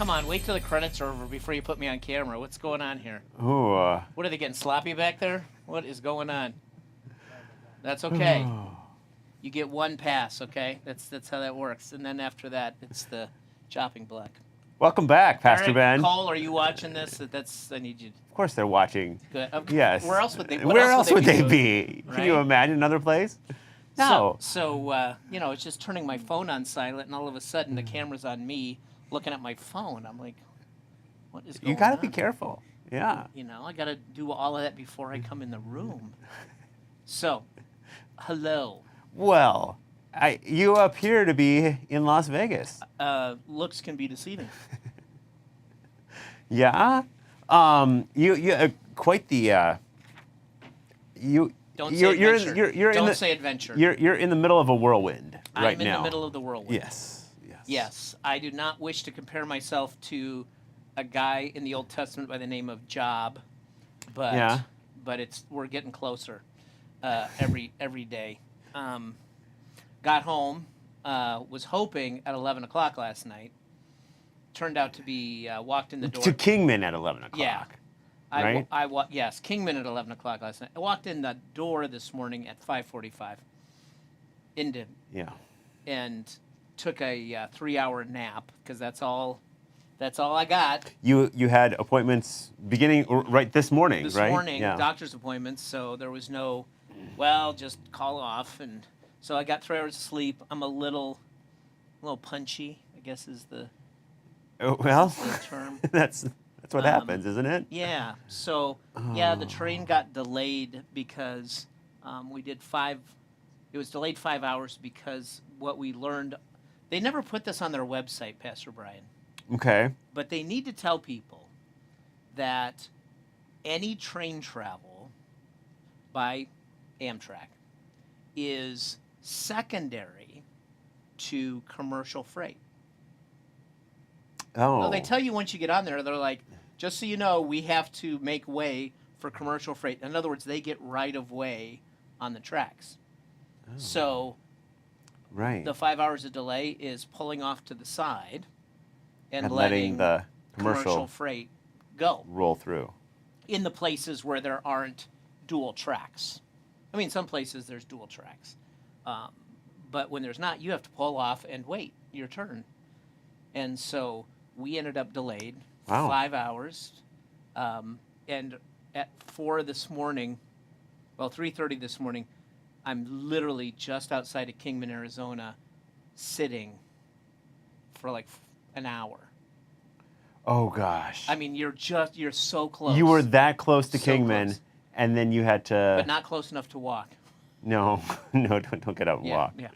come on, wait till the credits are over before you put me on camera. What's going on here? Ooh. What are they getting sloppy back there? What is going on? That's okay. You get one pass, okay? That's how that works. And then after that, it's the chopping block. Welcome back, Pastor Eric, Ben. Cole, are you watching this? I need you. Of course they're watching. Good. Okay. Yes. Where else would they? Where else would they doing? be? Can you Right? imagine another place? No. So it's just turning my phone on silent, and all of a sudden the camera's on me looking at my phone. I'm like, what is going on? You got to be careful. Yeah. I got to do all of that before I come in the room. So, hello. Well, you appear to be in Las Vegas. Looks can be deceiving. Yeah. You quite the. You. Don't say adventure. You're Don't in the, say adventure. You're in the middle of a whirlwind right now. I'm in the middle of the whirlwind. Yes. Yes. I do not wish to compare myself to a guy in the Old Testament by the name of Job, but we're getting closer every day. Got home, was hoping at 11 o'clock last night. Turned out to be walked in the door. To Kingman at 11 o'clock. Yeah. Right? Yes, Kingman at 11 o'clock last night. I walked in the door this morning at 5:45. And took a 3-hour nap because that's all I got. You had appointments beginning right this morning, This right? morning, doctor's appointments, so there was no, just call off. And so I got 3 hours of sleep. I'm a little punchy, I guess is the term. That's what happens, isn't it? Yeah. So, the train got delayed because it was delayed 5 hours because what we learned, they never put this on their website, Pastor Brian. Okay. But they need to tell people that any train travel by Amtrak is secondary to commercial freight. Oh. Well, they tell you once you get on there, they're like, just so you know, we have to make way for commercial freight. In other words, they get right of way on the tracks. Oh. So the 5 hours of delay is pulling off to the side and letting the commercial freight go. Roll through. In the places where there aren't dual tracks. I mean, some places there's dual tracks. But when there's not, you have to pull off and wait your turn. And so we ended up delayed 5 hours. And at 4 this morning, 3:30 this morning, I'm literally just outside of Kingman, Arizona, sitting for like an hour. Oh gosh. I mean, you're so close. You were that close to Kingman, close. And then you had to. But not close enough to walk. No, don't get up and walk. Yeah.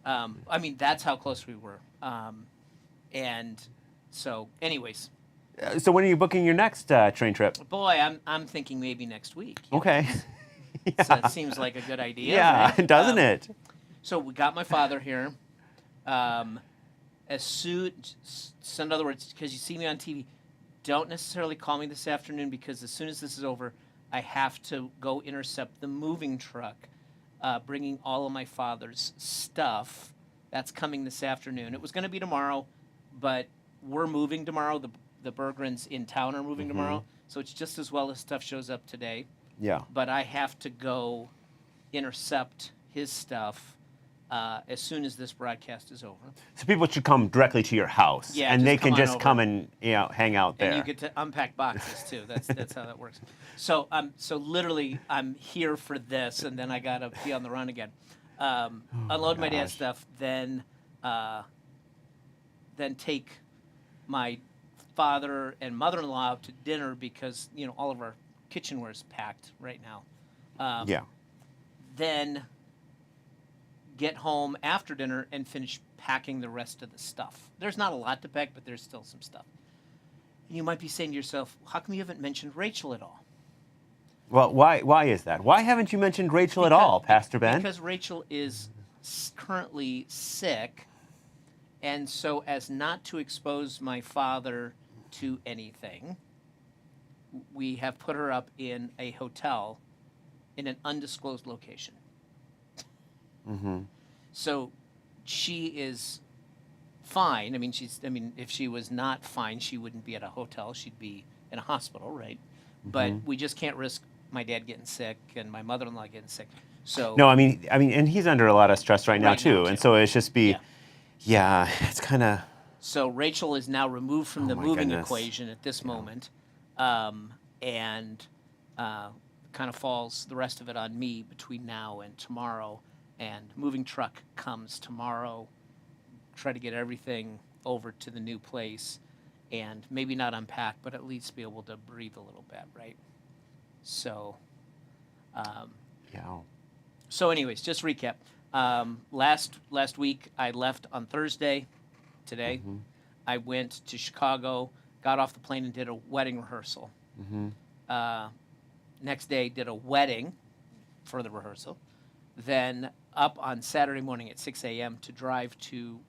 I mean, that's how close we were. And so, anyways. So when are you booking your next train trip? Boy, I'm thinking maybe next week. Okay. Yeah. So it seems like a good idea. Yeah, right? Doesn't it? So we got my father here. So in other words, because you see me on TV, don't necessarily call me this afternoon because as soon as this is over, I have to go intercept the moving truck, bringing all of my father's stuff. That's coming this afternoon. It was going to be tomorrow, but we're moving tomorrow. The Bergrens in town are moving tomorrow, so it's just as well as stuff shows up today. Yeah. But I have to go intercept his stuff as soon as this broadcast is over. So people should come directly to your house, and they can just come and hang out there. And you get to unpack boxes too. That's how that works. So literally I'm here for this, and then I gotta be on the run again. Unload my dad's stuff, then take my father and mother-in-law out to dinner because all of our kitchenware is packed right now. Then get home after dinner and finish packing the rest of the stuff. There's not a lot to pack, but there's still some stuff. And you might be saying to yourself, how come you haven't mentioned Rachel at all? Well, why is that? Why haven't you mentioned Rachel at all, Pastor Ben? Because Rachel is currently sick, and so as not to expose my father to anything, we have put her up in a hotel in an undisclosed location. Mm-hmm. So she is fine. I mean, if she was not fine, she wouldn't be at a hotel. She'd be in a hospital, right? But we just can't risk my dad getting sick and my mother-in-law getting sick. So No, I mean, and he's under a lot of stress right now too, and so it's just it's kind of. So Rachel is now removed from the moving goodness. equation at this moment, and kind of falls the rest of it on me between now and tomorrow. And moving truck comes tomorrow. Try to get everything over to the new place, and maybe not unpack, but at least be able to breathe a little bit, right? So. So, anyways, just recap. Last week I left on Thursday. Today, I went to Chicago, got off the plane, and did a wedding rehearsal. Next day, did a wedding for the rehearsal. Then up on Saturday morning at 6 a.m. to drive to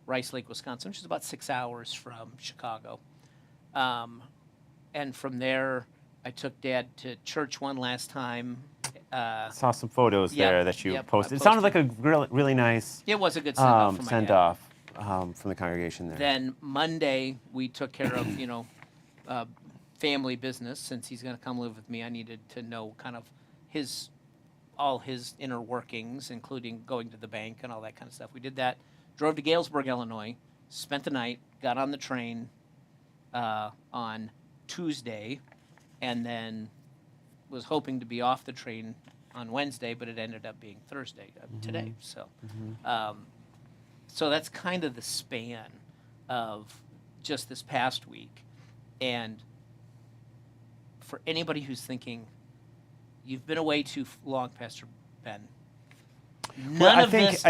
Rice Lake, Wisconsin, which is about 6 hours from Chicago. And from there, I took Dad to church one last time. Saw some photos there that you posted. It sounded like a really nice. It was a good send-off for my send dad. off from the congregation there. Then Monday we took care of family business. Since he's going to come live with me, I needed to know kind of all his inner workings, including going to the bank and all that kind of stuff. We did that. Drove to Galesburg, Illinois. Spent the night. Got on the train on Tuesday, and then was hoping to be off the train on Wednesday, but it ended up being Thursday today. So, so that's kind of the span of just this past week. And for anybody who's thinking, you've been away too long, Pastor Ben. None of this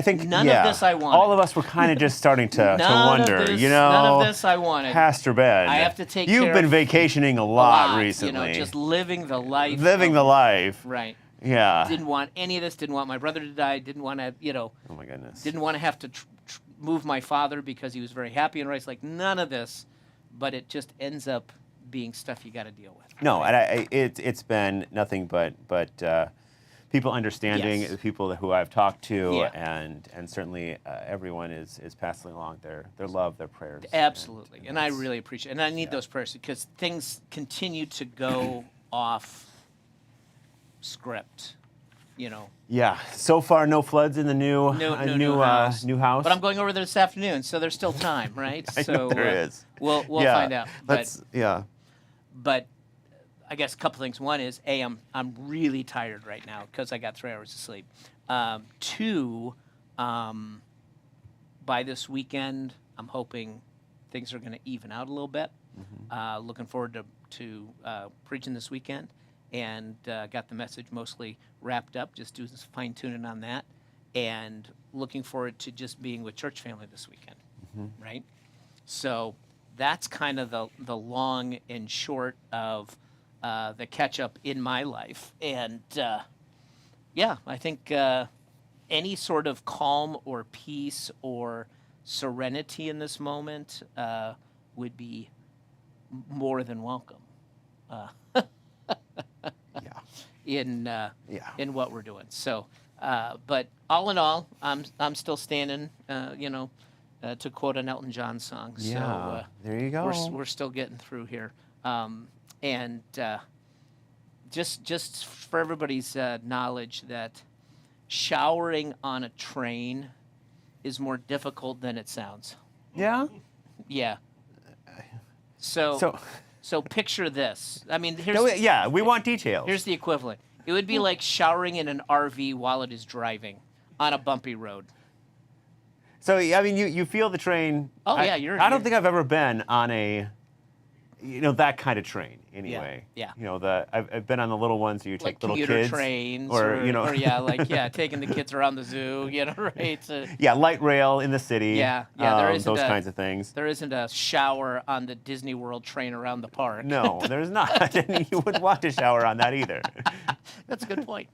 I wanted. All of us were kind of just starting to wonder, None of this I wanted. Pastor Ben, I have to take you've care been of vacationing a lot recently. just living the life. Living the life. Right. Yeah. Didn't want any of this. Didn't want my brother to die. Didn't want to, Oh my goodness. Didn't want to have to move my father because he was very happy in Rice. Like none of this, but it just ends up being stuff you got to deal with. No, and it's been nothing but people understanding, the people who I've talked to, and certainly everyone is passing along their love, their prayers. Absolutely, and I really appreciate it. And I need those prayers because things continue to go off script, Yeah, so far no floods in the new house. new house. But I'm going over there this afternoon, so there's still time, right? I know there is. We'll find out. But I guess a couple things. One is, I'm really tired right now because I got 3 hours of sleep. 2, by this weekend, I'm hoping things are going to even out a little bit. Looking forward to preaching this weekend, and got the message mostly wrapped up. Just doing some fine tuning on that, and looking forward to just being with church family this weekend. Right. So that's kind of the long and short of the catch up in my life. And I think any sort of calm or peace or serenity in this moment would be more than welcome in what we're doing. So, but all in all, I'm still standing, to quote an Elton John song. Yeah, so, there you go. We're still getting through here. And just for everybody's knowledge that showering on a train is more difficult than it sounds. Yeah? Yeah. So picture this. I mean, we want details. Here's the equivalent. It would be like showering in an RV while it is driving on a bumpy road. So, I mean, you feel the train. Oh, yeah. I don't think I've ever been on a, that kind of train anyway. Yeah. I've been on the little ones where you take little kids. Commuter trains. Or taking the kids around the zoo, right? Light rail in the city. Yeah. There isn't those kinds of things. There isn't a shower on the Disney World train around the park. No, there's not. And you wouldn't want to shower on that either. That's a good point.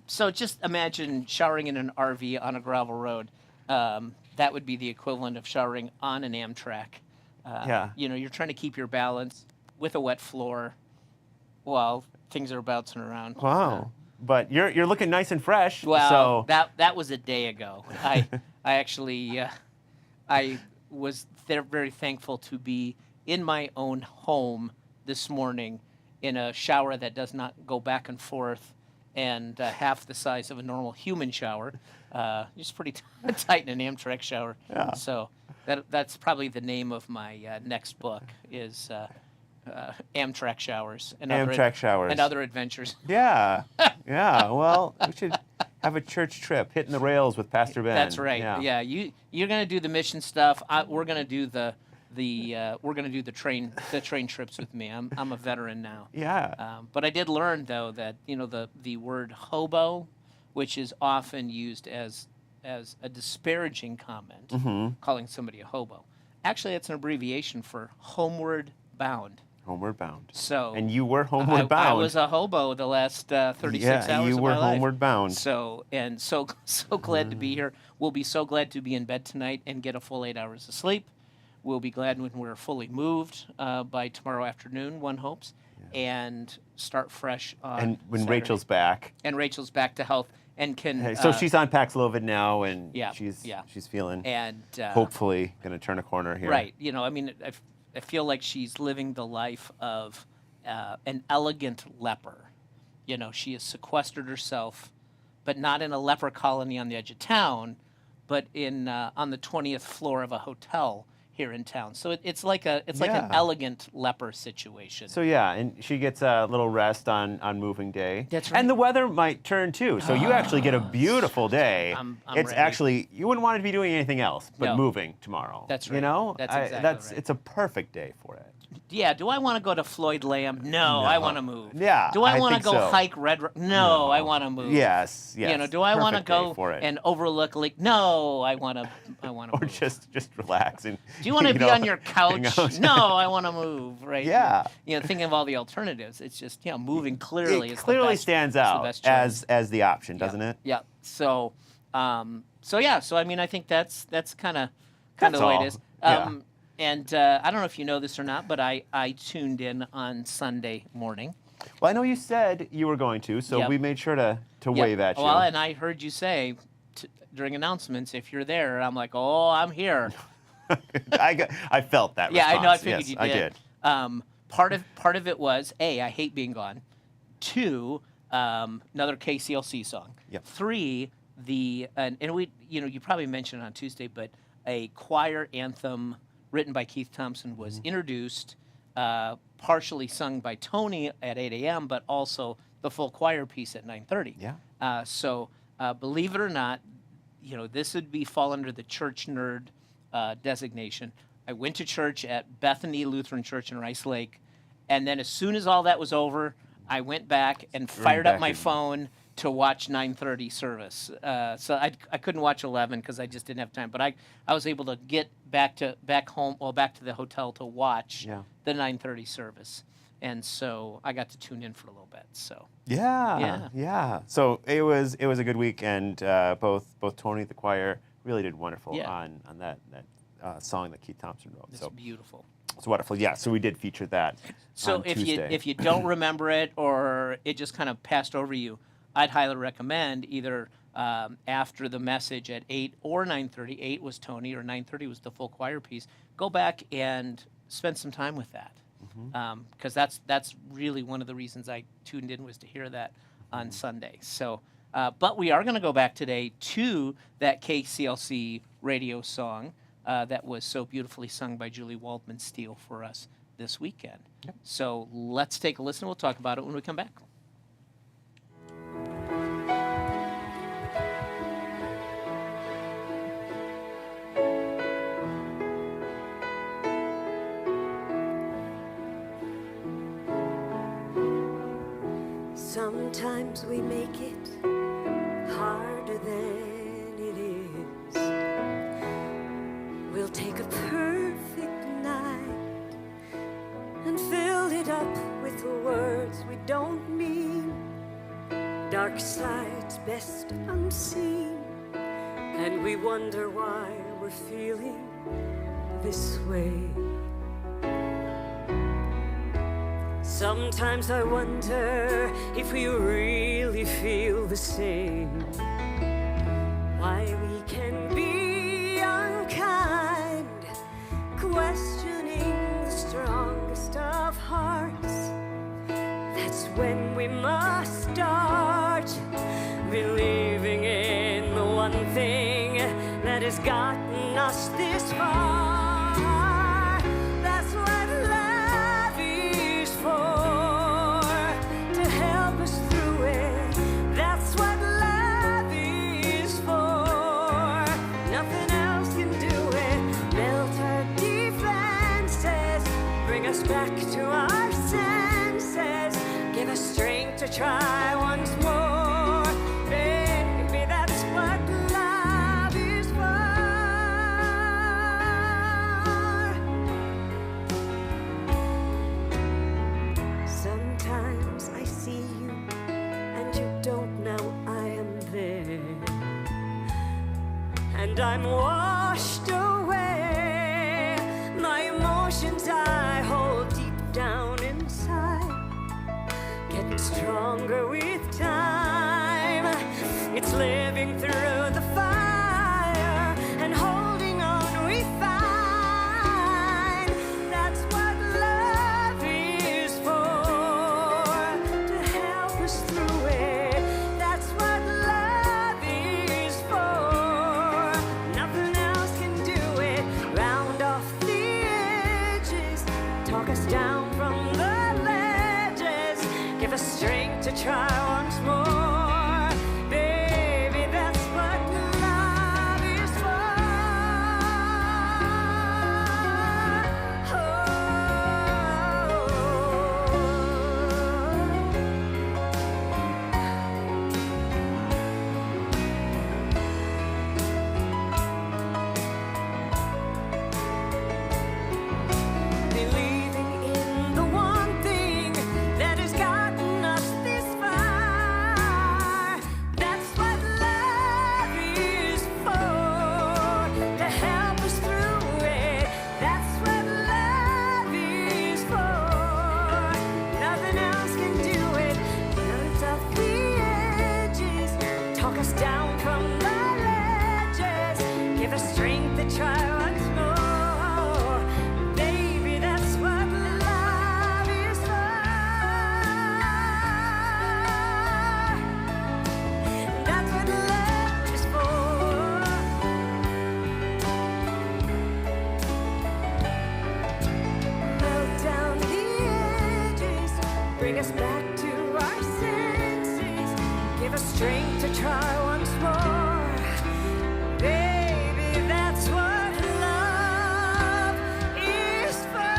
So just imagine showering in an RV on a gravel road. That would be the equivalent of showering on an Amtrak. You're trying to keep your balance with a wet floor while things are bouncing around. Wow. But you're looking nice and fresh. Well, so. that was a day ago. I actually I was very thankful to be in my own home this morning in a shower that does not go back and forth and half the size of a normal human shower. Just pretty tight in an Amtrak shower. Yeah. So that's probably the name of my next book is Amtrak Showers and Amtrak Showers and other adventures. Yeah, yeah. Well, we should have a church trip, hitting the rails with Pastor Ben. That's right. Yeah, you're gonna do the mission stuff. We're gonna do the train trips with me. I'm a veteran now. Yeah. But I did learn though that the word hobo, which is often used as a disparaging comment, calling somebody a hobo, actually it's an abbreviation for homeward bound. Homeward bound. So. And you were homeward bound. I was a hobo the last 36 hours you of were my life. homeward bound. So glad to be here. We'll be so glad to be in bed tonight and get a full 8 hours of sleep. We'll be glad when we're fully moved by tomorrow afternoon, one hopes, and start fresh on And when Saturday. Rachel's back. And Rachel's back to health and can. Hey, so she's on Paxlovid now, and she's feeling. And hopefully going to turn a corner here. right. I mean, I feel like she's living the life of an elegant leper. She has sequestered herself, but not in a leper colony on the edge of town, but on the 20th floor of a hotel here in town. So it's like an elegant leper situation. So and she gets a little rest on moving day. That's right. And the weather might turn too. So you actually get a beautiful day. I'm it's ready. actually, you wouldn't want to be doing anything else but No. moving tomorrow. That's right. That's exactly right. It's a perfect day for it. Yeah, do I want to go to Floyd Lamb? No, I want to move. Yeah, Do I want to think go so. hike Red Rock? No, I want to move. Yes. Do I want to Perfect day go for it. and overlook Lake? No, I want to Or move. just relax and. Do you want to be on your hang couch? out. No, I want to move, right? Yeah. Thinking of all the alternatives, it's just, moving clearly It is clearly the best, stands it's the out best choice. as the option, doesn't it? Yeah. So I mean, I think that's kind of That's the way all. it is. Yeah. And I don't know if you know this or not, but I tuned in on Sunday morning. Well, I know you said you were going to, so Yep. we made sure to Yep. wave at you. Well, and I heard you say during announcements, if you're there, I'm like, oh, I'm here. I felt that Yeah, I know. I response. figured Yes, you I did. Part of it was I hate being gone. 2, another KCLC song. Yep. 3, and we you probably mentioned it on Tuesday, but a choir anthem written by Keith Thompson was introduced, partially sung by Tony at 8 a.m., but also the full choir piece at 9:30. Yeah. So believe it or not, this would fall under the church nerd designation. I went to church at Bethany Lutheran Church in Rice Lake, and then as soon as all that was over, I went back and fired up back my in. phone to watch 9:30 service. So I couldn't watch 11 because I just didn't have time. But I was able to get back to the hotel to watch the 9:30 service, and so I got to tune in for a little bit. So Yeah. So it was a good week, and both Tony the choir really did wonderful on that song that Keith Thompson wrote. it's So beautiful. it's wonderful. Yeah. So we did feature that. So on if Tuesday. you don't remember it or it just kind of passed over you, I'd highly recommend either after the message at 8 or 9:30. 8 was Tony, or 9:30 was the full choir piece. Go back and spend some time with that, because that's really one of the reasons I tuned in, was to hear that on Sunday. So, but we are going to go back today to that KCLC radio song that was so beautifully sung by Julie Waldman Steele for us this weekend. So let's take a listen. We'll talk about it when we come back. Sometimes we make it harder than it is. We'll take a perfect night and fill it up with words we don't mean. Dark sides best unseen, and we wonder why we're feeling this way. Sometimes I wonder if we really feel the same. Why we can be unkind questioning the strongest of hearts. That's when we must start believing in the one thing that has gotten us this far. That's what love is for, to help us through it. That's what love is for. Nothing else can do it. Melt our defenses, bring us back to our senses, give us strength to try once more. Baby, that's what love is for. Sometimes I see you and you don't know I am there, and I'm washed away. My emotions I hold deep down inside, getting stronger with time. It's living through the fire and holding on we find. That's what love is for, to help us through it. That's what love is for. Nothing else can do it. Round off the edges, talk us down from the ledges, give us strength to try once more. Baby, that's what love is for. Believing in the one thing that has gotten us this far. That's what love is for, to help us through it. That's what love is for. Nothing else can do it. Melt off the edges, talk us down from the ledges, give us strength to try once more. Baby, that's what love is for. That's what love is for. Melt down the edges, bring us back to our senses, give us strength to try once more. Baby, that's what love is for.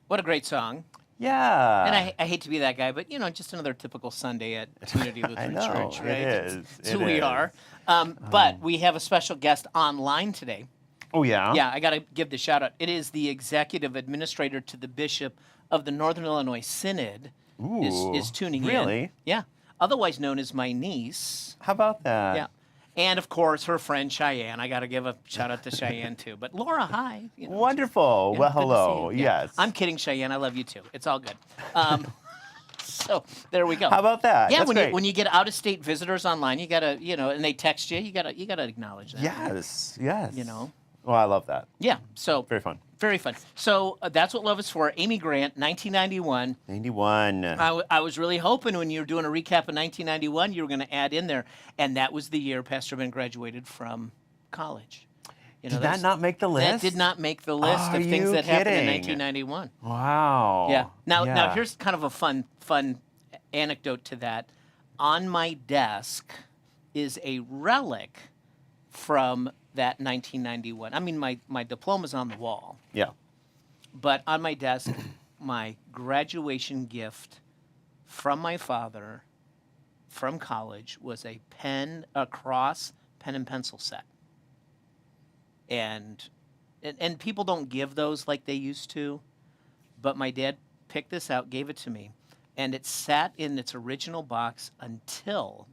What a great song. Yeah. And I hate to be that guy, but just another typical Sunday at Community I Lutheran know, Church, right? it is. It's who we are. But we have a special guest online today. Oh, yeah? Yeah, I got to give the shout out. It is the executive administrator to the bishop of the Northern Illinois Synod. Ooh, is tuning in. really? Yeah. Otherwise known as my niece. How about that? Yeah. And of course, her friend Cheyenne. I got to give a shout out to Cheyenne too. But Laura, hi. Wonderful. Yeah, Well, good to see hello. you. Yeah. Yes. I'm kidding, Cheyenne. I love you too. It's all good. So there we go. How about that? Yeah, That's when great. you get out of state visitors online, you gotta and they text you, you gotta acknowledge that. Yes. Yes. Well, I love that. Yeah. So Very fun. very fun. So that's what love is for. Amy Grant, 1991. 91. I was really hoping when you were doing a recap of 1991, you were going to add in there, and that was the year Pastor Ben graduated from college. Did that not make the list? That did not make the list Are of things you that happened in kidding? 1991. Wow. Yeah. Now Yeah. here's kind of a fun anecdote to that. On my desk is a relic from that 1991. I mean, my diploma's on the wall, Yeah. but on my desk, my graduation gift from my father from college was a cross pen and pencil set. And people don't give those like they used to, but my dad picked this out, gave it to me, and it sat in its original box until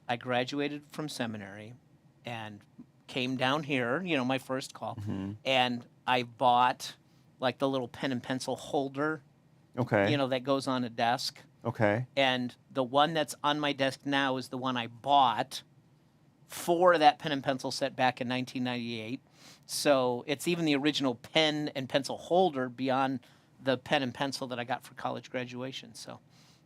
I graduated from seminary and came down here, my first call, and I bought like the little pen and pencil holder, Okay. that goes on a desk. Okay. And the one that's on my desk now is the one I bought for that pen and pencil set back in 1998. So it's even the original pen and pencil holder beyond the pen and pencil that I got for college graduation. So,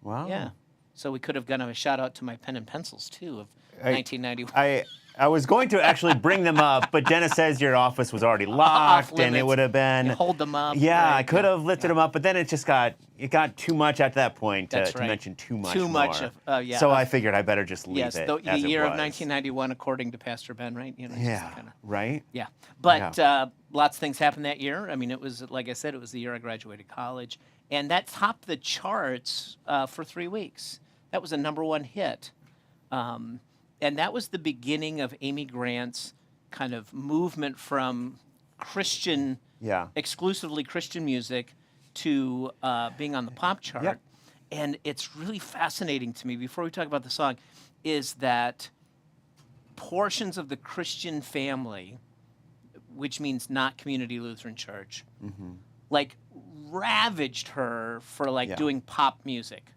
Wow. yeah. So we could have given a shout out to my pen and pencils too of 1991. I was going to actually bring them up, but Dennis says your office was already locked, and it limits. would have been. You hold them up. Yeah, right? I could have lifted them up, but then it got too much at that point to, That's to right. mention too much. Too much more. of, yeah. So I figured I better just leave Yes, it the as it year of was. 1991, according to Pastor Ben, right? You know, just Yeah. kinda- Right. yeah. But lots of things happened that year. I mean, it was, like I said, it was the year I graduated college. And that topped the charts for 3 weeks. That was a #1 hit. And that was the beginning of Amy Grant's kind of movement from Christian, Yeah. exclusively Christian music to being on the pop chart. Yep. And it's really fascinating to me, before we talk about the song, is that portions of the Christian family, which means not Community Lutheran Church, like ravaged her for like Yeah. doing pop music.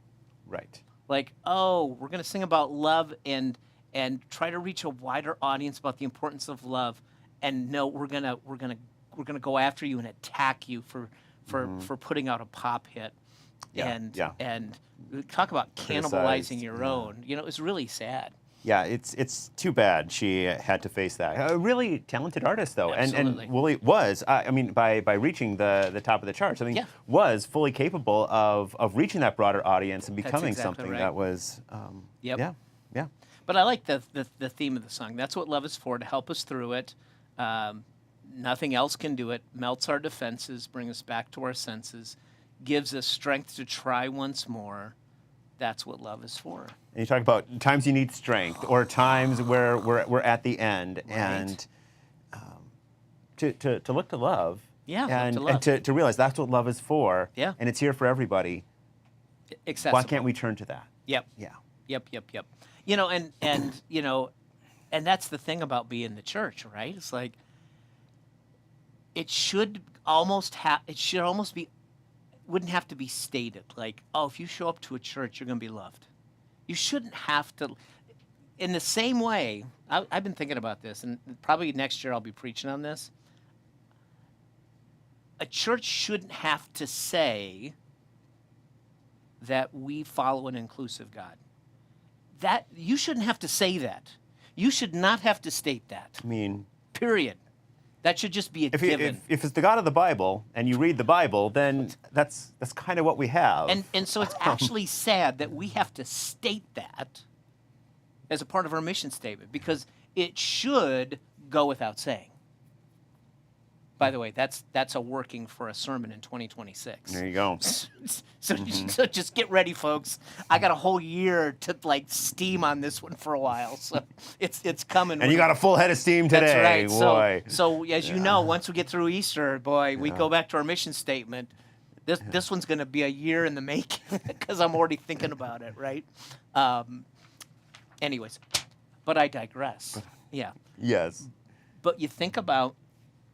Right. Like, oh, we're gonna sing about love and try to reach a wider audience about the importance of love. And no, we're gonna go after you and attack you for putting out a pop hit. Yeah, And yeah. and talk about cannibalizing Criticized, your yeah. own. You know, it's really sad. Yeah, it's too bad she had to face that. A really talented artist, though, Absolutely. and Willie was. I mean, by reaching the top of the charts, I mean, Yeah. was fully capable of reaching that broader audience and becoming exactly something right. that was. Yep. Yeah. Yeah. But I like the theme of the song. That's what love is for, to help us through it. Nothing else can do it. Melts our defenses, brings us back to our senses, gives us strength to try once more. That's what love is for. And you talk about times you need strength, or times where we're at the end, and to look to love. Yeah, look and to love. and to realize that's what love is for. Yeah. And it's here for everybody. Accessible. Why can't we turn to that? Yep. Yeah. Yep. You know, and you know, and that's the thing about being the church, right? It's like it should almost be, wouldn't have to be stated like, oh, if you show up to a church, you're going to be loved. You shouldn't have to. In the same way, I've been thinking about this, and probably next year I'll be preaching on this. A church shouldn't have to say that we follow an inclusive God. That you shouldn't have to say that. You should not have to state that. I mean, Period. That should just be a given. if it's the God of the Bible and you read the Bible, then that's kind of what we have. And so it's actually sad that we have to state that as a part of our mission statement, because it should go without saying. By the way, that's a working for a sermon in 2026. There you go. So just get ready, folks. I got a whole year to like steam on this one for a while, so it's coming. And you got a full head of steam today, That's right. boy. So as you know, once we get through Easter, boy, we go back to our mission statement. This one's going to be a year in the making because I'm already thinking about it, right? Anyways, but I digress. Yeah. Yes. But you think about,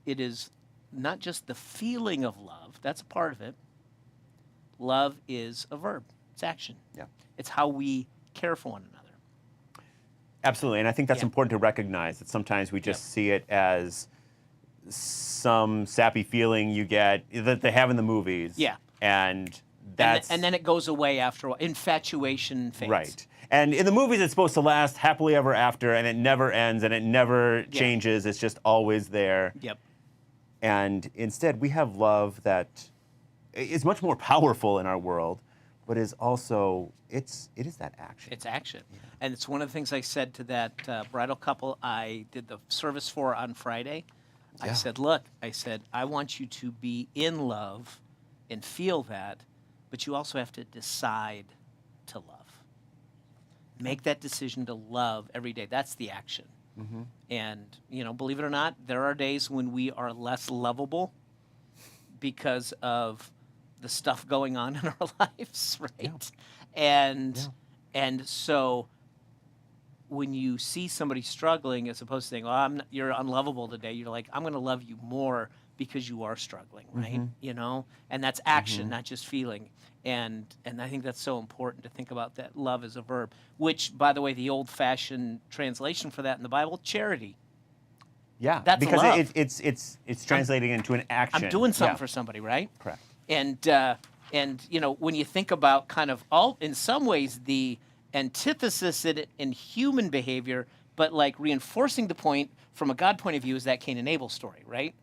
it is not just the feeling of love, that's a part of it. Love is a verb, it's action. Yeah. It's how we care for one another. Absolutely, and I think that's Yeah. important to recognize that sometimes we just see it as some sappy feeling you get that they have in the movies. Yeah. And that's And then it goes away after a while. Infatuation fades. right. And in the movies, it's supposed to last happily ever after, and it never ends, and it never changes. It's just always there. Yep. And instead, we have love that is much more powerful in our world, but is also it is that action. It's action. And it's one of the things I said to that bridal couple I did the service for on Friday. I Yeah. said, look, I want you to be in love and feel that, but you also have to decide to love. Make that decision to love every day. That's the action. Mm-hmm. And, believe it or not, there are days when we are less lovable because of the stuff going on in our lives, right? And so when you see somebody struggling, as opposed to saying, "Oh, you're unlovable today," you're like, "I'm going to love you more because you are struggling, right? You know, and that's action, not just feeling. And I think that's so important to think about that love as a verb, which, by the way, the old-fashioned translation for that in the Bible, charity. Yeah, That's because love. it's translating into an action. I'm doing something Yeah. for somebody, right? Correct. And you know, when you think about kind of all, in some ways, the antithesis in human behavior, but like reinforcing the point from a God point of view is that Cain and Abel story, right?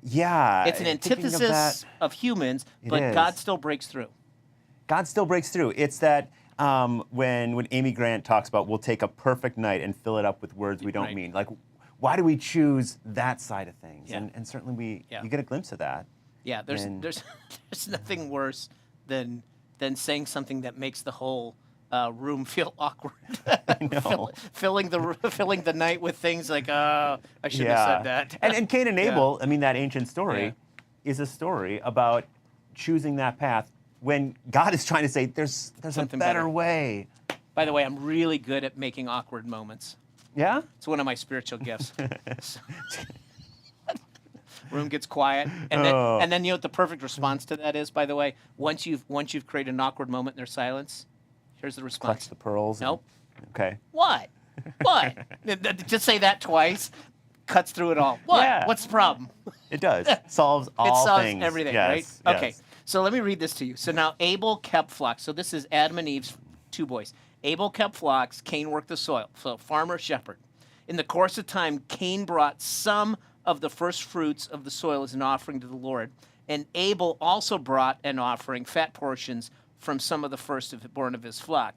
Yeah. It's an thinking of antithesis that, of humans, It but is. God still breaks through. God still breaks through. It's that when Amy Grant talks about we'll take a perfect night and fill it up with words we don't Right. mean. Like, why do we choose that side of things? Yeah. And certainly Yeah. you get a glimpse of that. Yeah, there's And- there's nothing worse than saying something that makes the whole room feel awkward. know. filling the night with things like, I shouldn't have said that. And Cain and Yeah. Abel, I mean, that ancient story Yeah. is a story about choosing that path when God is trying to say there's Something a better better. way. By the way, I'm really good at making awkward moments. Yeah? It's one of my spiritual gifts. Room gets quiet, and then Oh. and then you know what the perfect response to that is. By the way, once you've created an awkward moment in their silence, here's the response. Clutch the pearls. Nope. Okay. What? What? Just say that twice, cuts through it all. What? Yeah. What's the problem? It does. Solves It all solves things. everything, Yes, right? Okay. yes. So let me read this to you. So now Abel kept flocks. So this is Adam and Eve's two boys. Abel kept flocks. Cain worked the soil. So farmer, shepherd. In the course of time, Cain brought some of the first fruits of the soil as an offering to the Lord. And Abel also brought an offering, fat portions, from some of the first born of his flock.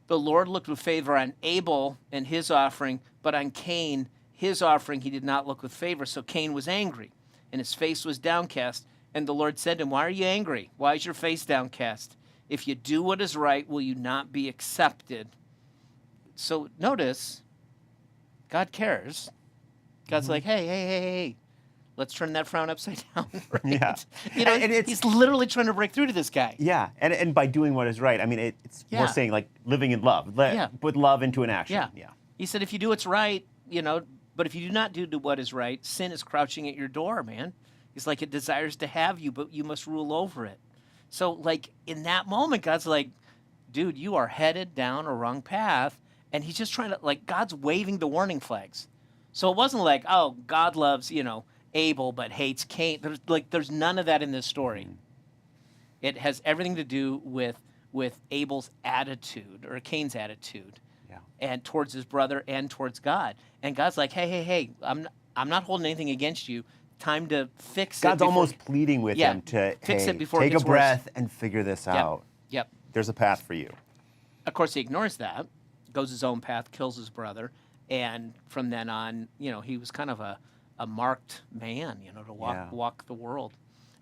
The Lord looked with favor on Abel and his offering, but on Cain, his offering, he did not look with favor. So Cain was angry, and his face was downcast. And the Lord said to him, "Why are you angry? Why is your face downcast? If you do what is right, will you not be accepted?" So notice, God cares. God's like, hey, let's turn that frown upside down. Right? Yeah. You know, And it's- he's literally trying to break through to this guy. Yeah, and by doing what is right, I mean, it's Yeah. more saying like living in love. Yeah. Put love into an action. Yeah. Yeah. He said, if you do what's right, you know, but if you do not do what is right, sin is crouching at your door, man. He's like, it desires to have you, but you must rule over it. So, like, in that moment, God's like, dude, you are headed down a wrong path. And he's just trying to, like, God's waving the warning flags. So it wasn't like, oh, God loves, you know, Abel, but hates Cain. There's none of that in this story. It has everything to do with Abel's attitude or Cain's attitude, Yeah. and towards his brother and towards God. And God's like, hey, I'm not holding anything against you. Time to fix it. God's before- almost pleading with Yeah. him to Fix hey, it before it take a gets worse. breath and figure this Yep. out. Yep. There's a path for you. Of course, he ignores that, goes his own path, kills his brother, and from then on, you know, he was kind of a marked man, you know, to Yeah. walk the world.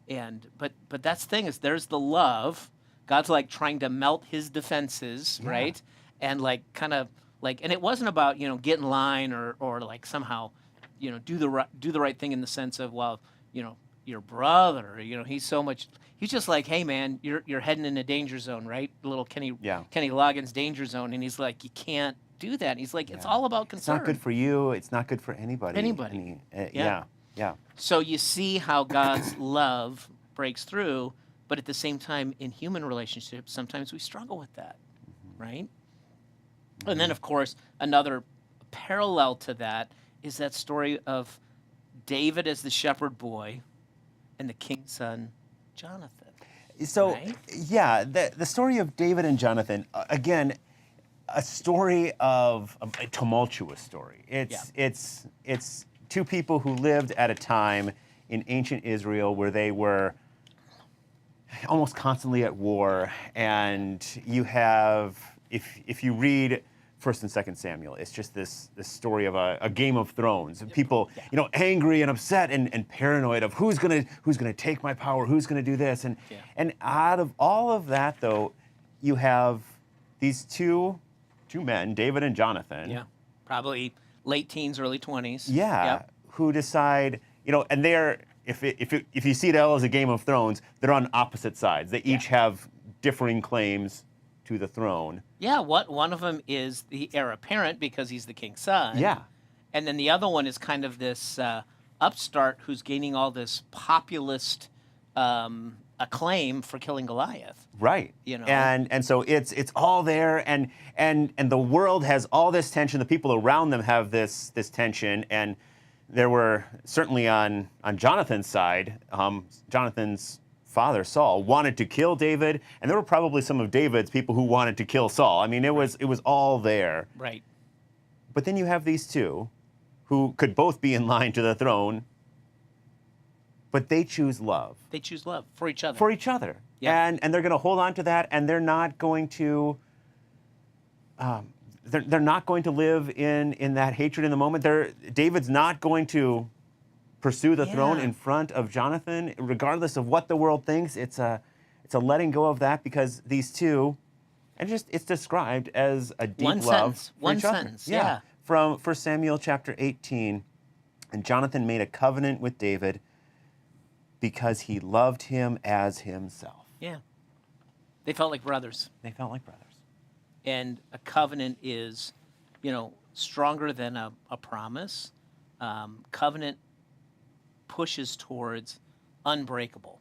And but that's the thing is there's the love. God's like trying to melt his defenses, Yeah. right? And like kind of like, and it wasn't about, you know, get in line or like somehow, you know, do the right thing in the sense of, well, you know, your brother, you know, he's just like, hey man, you're heading in a danger zone, right? Little Kenny Loggins danger zone, and he's like, you can't do that. And he's like, it's Yeah. all about It's concern. not good for you. It's not good for anybody. Anybody. Yeah. Yeah. So you see how God's love breaks through, but at the same time, in human relationships, sometimes we struggle with that, right? And then, of course, another parallel to that is that story of David as the shepherd boy and the king's son, Jonathan. So, Right? yeah, the story of David and Jonathan, again, a story of a tumultuous story. It's two people who lived at a time in ancient Israel where they were almost constantly at war, and you have, if you read 1st and 2nd Samuel, it's just this story of a Game of Thrones, and people, you know, angry and upset and paranoid of who's gonna take my power, who's gonna do this, and out of all of that though, you have these two men, David and Jonathan. Yeah, probably late teens, early 20s. Yeah, Yep. who decide, you know, and they're, if you see it all as a Game of Thrones, they're on opposite sides. They each have differing claims to the throne. Yeah, one of them is the heir apparent because he's the king's son. Yeah. And then the other one is kind of this upstart who's gaining all this populist acclaim for killing Goliath. Right. You know? And so it's all there, and the world has all this tension. The people around them have this tension, and there were certainly on Jonathan's side, Jonathan's father Saul wanted to kill David, and there were probably some of David's people who wanted to kill Saul. I mean, it was all there. Right. But then you have these two who could both be in line to the throne, but they choose love. They choose love for each other. For each other. Yeah. And they're going to hold on to that, and they're not going to they're not going to live in that hatred in the moment. David's not going to pursue the throne Yeah. in front of Jonathan, regardless of what the world thinks. It's a letting go of that, because these two, and it's described as a deep One love sentence. for One each other. sentence, yeah. From 1 Samuel chapter 18, and Jonathan made a covenant with David because he loved him as himself. Yeah. They felt like brothers. They felt like brothers. And a covenant is, stronger than a promise. Covenant pushes towards unbreakable.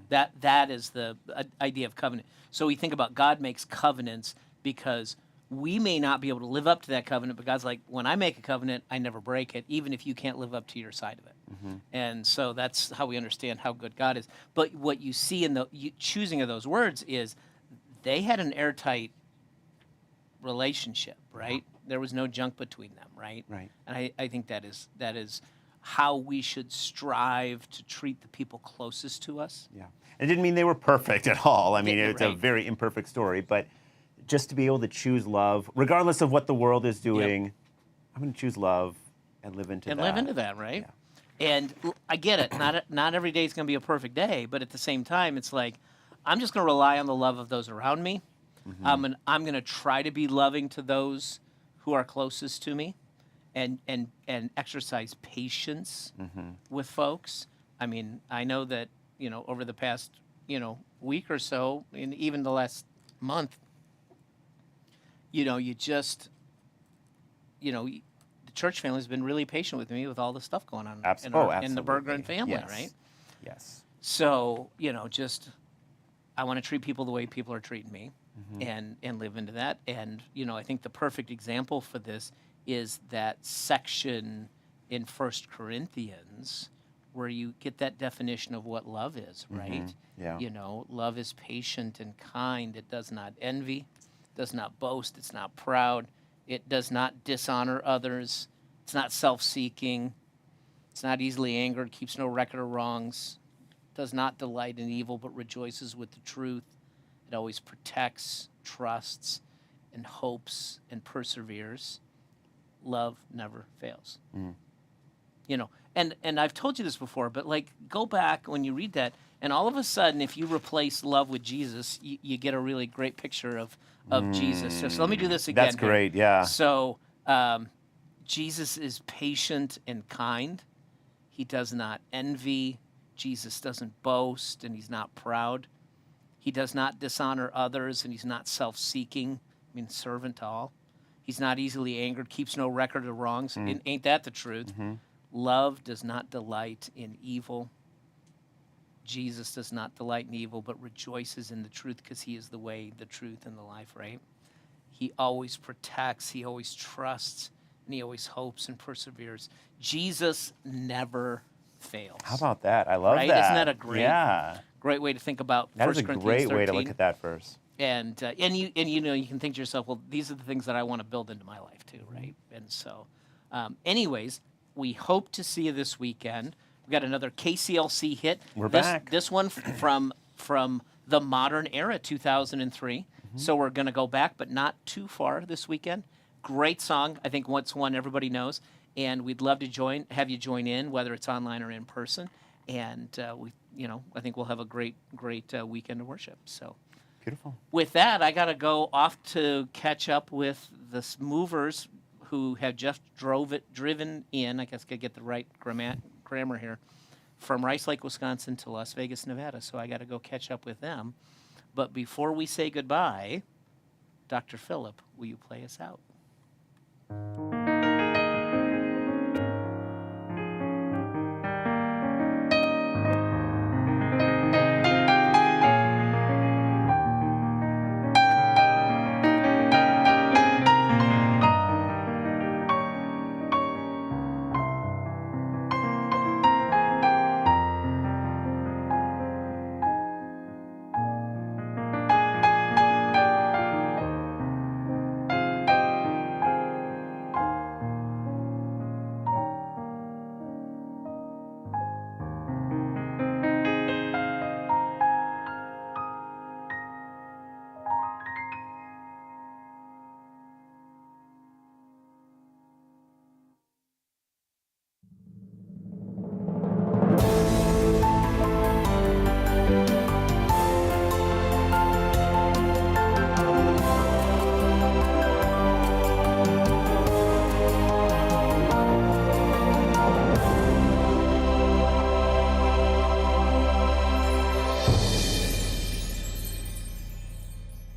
That is the idea of covenant. So we think about God makes covenants because we may not be able to live up to that covenant, but God's like, when I make a covenant, I never break it, even if you can't live up to your side of it. And so that's how we understand how good God is. But what you see in the choosing of those words is they had an airtight relationship, right? There was no junk between them, right? Right. And I think that is how we should strive to treat the people closest to us. Yeah. It didn't mean they were perfect at all. I mean, Yeah, it's a right. very imperfect story, but just to be able to choose love, regardless of what the world is doing, I'm going to choose love and live into that. And live into that, right? Yeah. And I get it. Not every day is going to be a perfect day, but at the same time, it's like I'm just going to rely on the love of those around me. I'm going to try to be loving to those who are closest to me, and exercise patience with folks. I mean, I know that over the past week or so, and even the last month, the church family has been really patient with me with all the stuff going on Absolutely. in the Berggren family, Yes. right? Yes. So, I want to treat people the way people are treating me and live into that. And, I think the perfect example for this is that section in 1 Corinthians where you get that definition of what love is, right? Yeah. Love is patient and kind. It does not envy, does not boast, it's not proud. It does not dishonor others. It's not self-seeking. It's not easily angered, keeps no record of wrongs, does not delight in evil, but rejoices with the truth. It always protects, trusts, and hopes and perseveres. Love never fails. And I've told you this before, but go back when you read that, and all of a sudden, if you replace love with Jesus, you get a really great picture of Jesus. So let me do this again. That's great, yeah. So Jesus is patient and kind. He does not envy. Jesus doesn't boast, and he's not proud. He does not dishonor others, and he's not self-seeking. Servant to all. He's not easily angered, keeps no record of wrongs. And ain't that the truth? Love does not delight in evil. Jesus does not delight in evil, but rejoices in the truth because he is the way, the truth, and the life, right? He always protects, he always trusts, and he always hopes and perseveres. Jesus never fails. How about that? I love Right? that. Isn't that a great way to think about That 1 is a Corinthians great 13? way to look at that verse. And you can think to yourself, well, these are the things that I want to build into my life too, right? And so, anyways, we hope to see you this weekend. We got another KCLC hit. We're back. This one from the modern era, 2003. So we're going to go back, but not too far this weekend. Great song. I think it's one everybody knows, and we'd love to have you join in, whether it's online or in person. And I think we'll have a great weekend of worship. So. Beautiful. With that, I got to go off to catch up with the movers who have just driven in. I guess I get the right grammar here, from Rice Lake, Wisconsin to Las Vegas, Nevada. So I got to go catch up with them. But before we say goodbye, Dr. Philip, will you play us out?